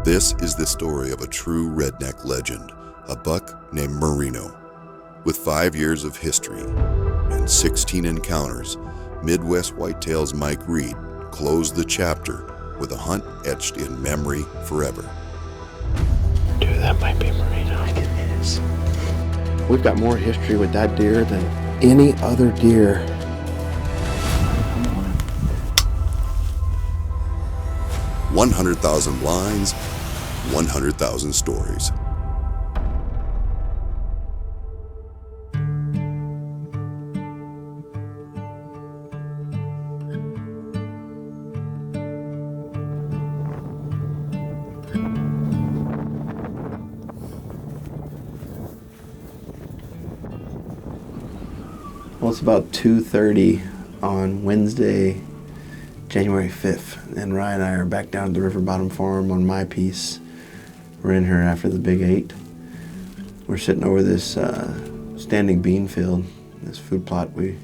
This is the story of a true redneck legend, a buck named Marino. With 5 years of history and 16 encounters, Midwest Whitetail's Mike Reed closed the chapter with a hunt etched in memory forever. Dude, that might be Marino. I think it is. We've got more history with that deer than any other deer. Come on. 100,000 blinds, 100,000 stories. Well, it's about 2:30 on Wednesday, January 5th, and Ryan and I are back down at the River Bottom Farm on my piece. We're in here after the Big 8. We're sitting over this standing bean field, this food plot we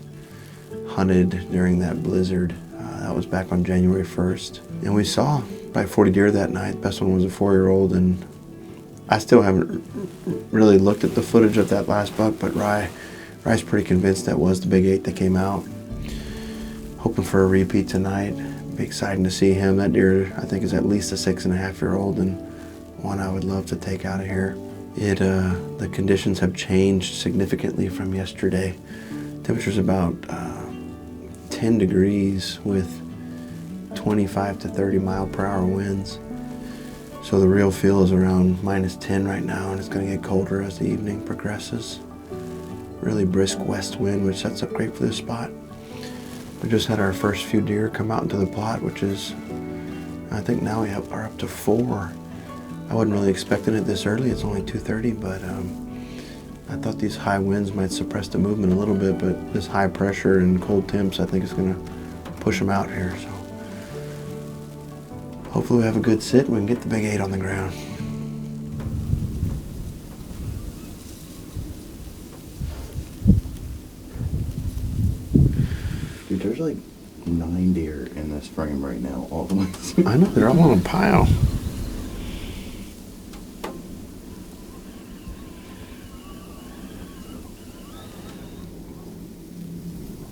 hunted during that blizzard. That was back on January 1st. And we saw probably 40 deer that night. The best one was a 4-year-old, and I still haven't really looked at the footage of that last buck, but Rye's pretty convinced that was the Big 8 that came out. Hoping for a repeat tonight. Be exciting to see him. That deer, I think, is at least a 6.5-year-old, and one I would love to take out of here. The conditions have changed significantly from yesterday. Temperature's about 10 degrees with 25 to 30 mile per hour winds. So the real feel is around -10 right now, and it's going to get colder as the evening progresses. Really brisk west wind, which sets up great for this spot. We just had our first few deer come out into the plot, which is, I think now we are up to 4. I wasn't really expecting it this early. It's only 2:30, but I thought these high winds might suppress the movement a little bit, but this high pressure and cold temps, I think, is going to push them out here. So hopefully we have a good sit and we can get the Big 8 on the ground. Dude, there's like 9 deer in this frame right now, all the ones. I know, they're all on a pile.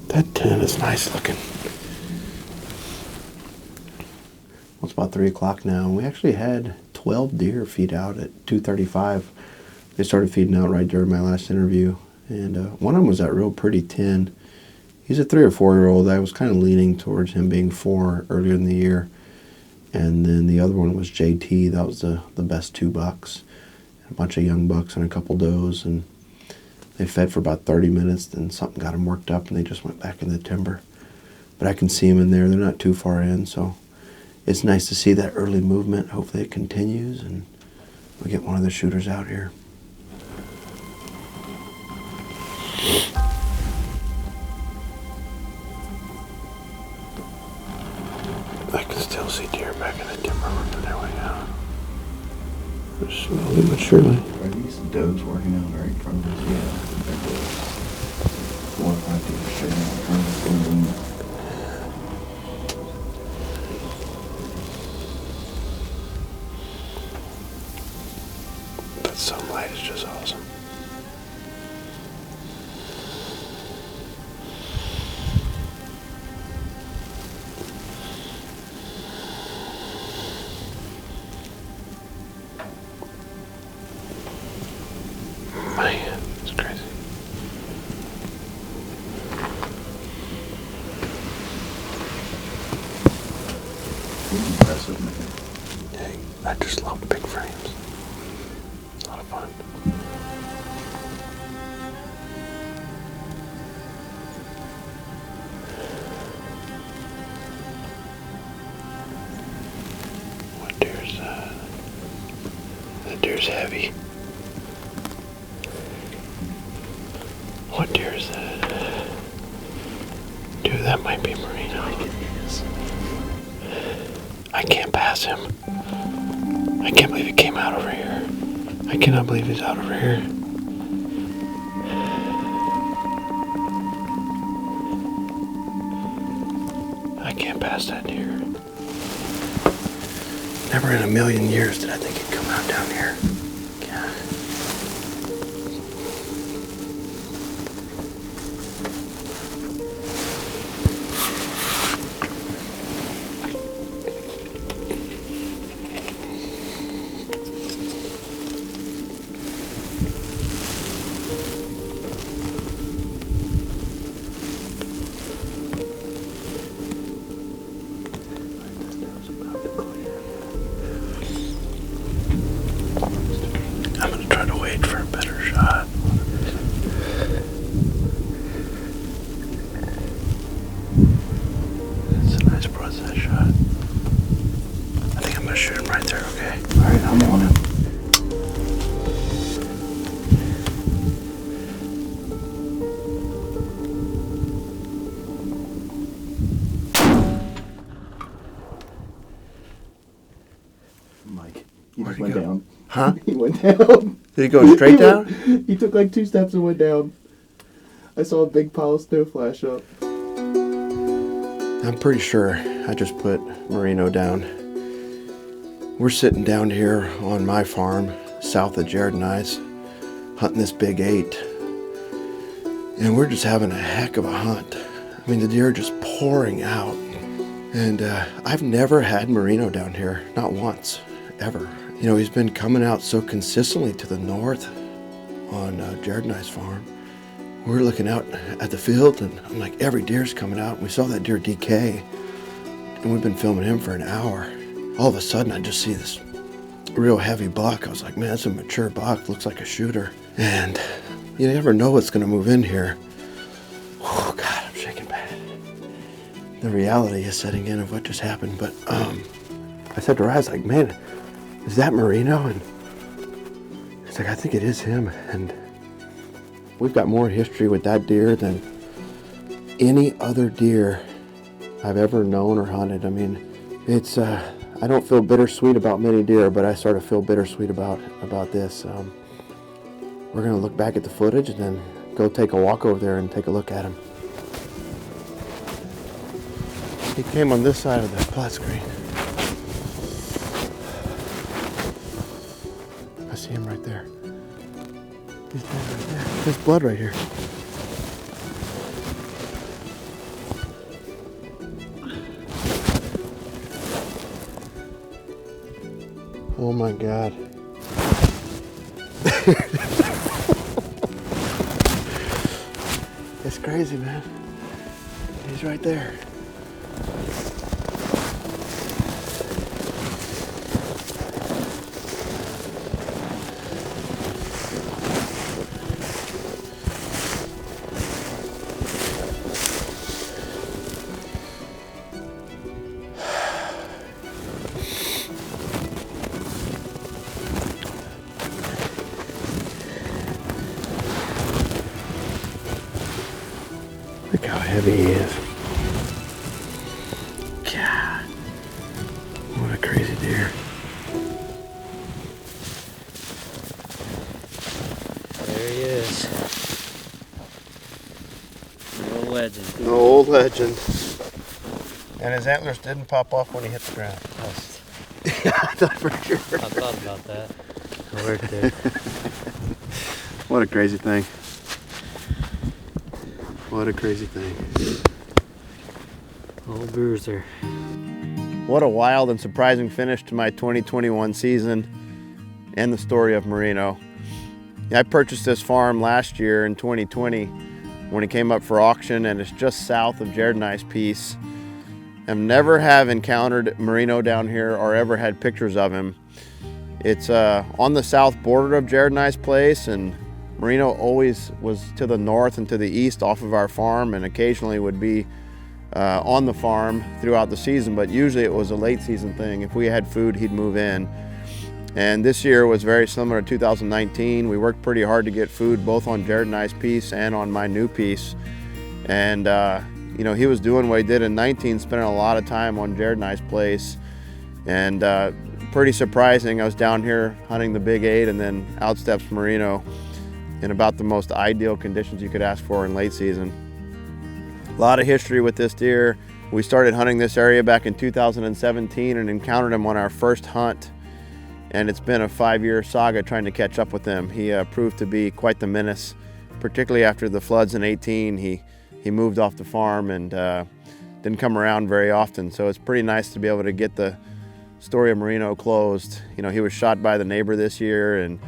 That 10 is nice looking. Well, it's about 3 o'clock now, and we actually had 12 deer feed out at 2:35. They started feeding out right during my last interview, and one of them was that real pretty 10. He's a 3 or 4-year-old. I was kind of leaning towards him being 4 earlier in the year. And then the other one was JT. That was the best 2 bucks. A bunch of young bucks and a couple does. And they fed for about 30 minutes. Then something got them worked up and they just went back in the timber. But I can see them in there. They're not too far in. So it's nice to see that early movement. Hopefully it continues and we get one of the shooters out here. I can still see deer back in the timber working their way out. Slowly but surely. Are these does working out right in front of us? Yeah. They're does. 4 or 5 deer straight out in front of us. That sunlight is just awesome. Man, it's crazy. Impressive, man. Dang, I just love big frames. It's a lot of fun. What deer's that? That deer's heavy. What deer is that? Dude, that might be Marino. I think it is. I can't pass him. I can't believe he came out over here. I cannot believe he's out over here. I can't pass that deer. Never in a million years did I think he'd come out down here. God. I'm gonna try to wait for a better shot. That's a nice broadside shot. I think I'm gonna shoot him right there, okay? Alright, I'm on him. Mike, he Where'd just he went go? down. Huh? He went down. Did he go straight down? He took like 2 steps and went down. I saw a big pile of snow flash up. I'm pretty sure I just put Marino down. We're sitting down here on my farm, south of Jared and I's, hunting this big 8. And we're just having a heck of a hunt. I mean, the deer are just pouring out. And I've never had Marino down here, not once, ever. You know, he's been coming out so consistently to the north on Jared and I's farm. We're looking out at the field, and I'm like, every deer's coming out. We saw that deer DK, and we've been filming him for an hour. All of a sudden, I just see this real heavy buck. I was like, man, that's a mature buck. Looks like a shooter. And you never know what's going to move in here. Oh, God, I'm shaking bad. The reality is setting in of what just happened. But I said to Raz, like, man, is that Marino? And he's like, I think it is him. And we've got more history with that deer than any other deer I've ever known or hunted. I mean, it's, I don't feel bittersweet about many deer, but I sort of feel bittersweet about this. We're gonna look back at the footage and then go take a walk over there and take a look at him. He came on this side of the flat screen. I see him right there. He's dead right there. There's blood right here. Oh my God. It's crazy, man. He's right there. Look how heavy he is. God, what a crazy deer. There he is. The old legend. An old legend. And his antlers didn't pop off when he hit the ground. Yeah, I thought for sure. I thought about that. I worked there. What a crazy thing. What a crazy thing. Old bruiser. What a wild and surprising finish to my 2021 season and the story of Marino. I purchased this farm last year in 2020 when it came up for auction, and it's just south of Jared and I's piece. I've never have encountered Marino down here or ever had pictures of him. It's on the south border of Jared and I's place, and Marino always was to the north and to the east off of our farm, and occasionally would be on the farm throughout the season, but usually it was a late season thing. If we had food, he'd move in. And this year was very similar to 2019. We worked pretty hard to get food both on Jared and I's piece and on my new piece. And you know, he was doing what he did in 19, spending a lot of time on Jared and I's place. And pretty surprising, I was down here hunting the big 8, and then out steps Marino in about the most ideal conditions you could ask for in late season. A lot of history with this deer. We started hunting this area back in 2017 and encountered him on our first hunt. And it's been a 5-year saga trying to catch up with him. He proved to be quite the menace, particularly after the floods in 18. He moved off the farm and didn't come around very often. So it's pretty nice to be able to get the story of Marino closed. You know, he was shot by the neighbor this year, and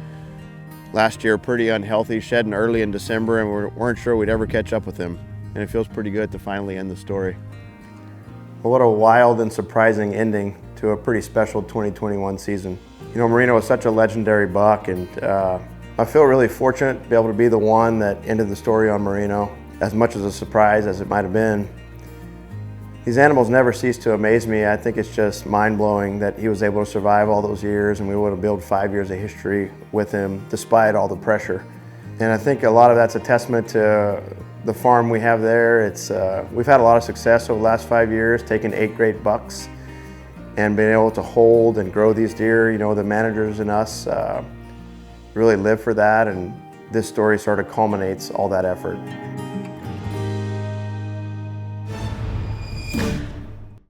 last year pretty unhealthy, shedding early in December, and we weren't sure we'd ever catch up with him. And it feels pretty good to finally end the story. Well, what a wild and surprising ending to a pretty special 2021 season. You know, Marino was such a legendary buck, and I feel really fortunate to be able to be the one that ended the story on Marino, as much as a surprise as it might have been. These animals never cease to amaze me. I think it's just mind-blowing that he was able to survive all those years, and we were able to build 5 years of history with him despite all the pressure. And I think a lot of that's a testament to the farm we have there. We've had a lot of success over the last 5 years, taking 8 great bucks and being able to hold and grow these deer. You know, the managers and us really live for that, and this story sort of culminates all that effort.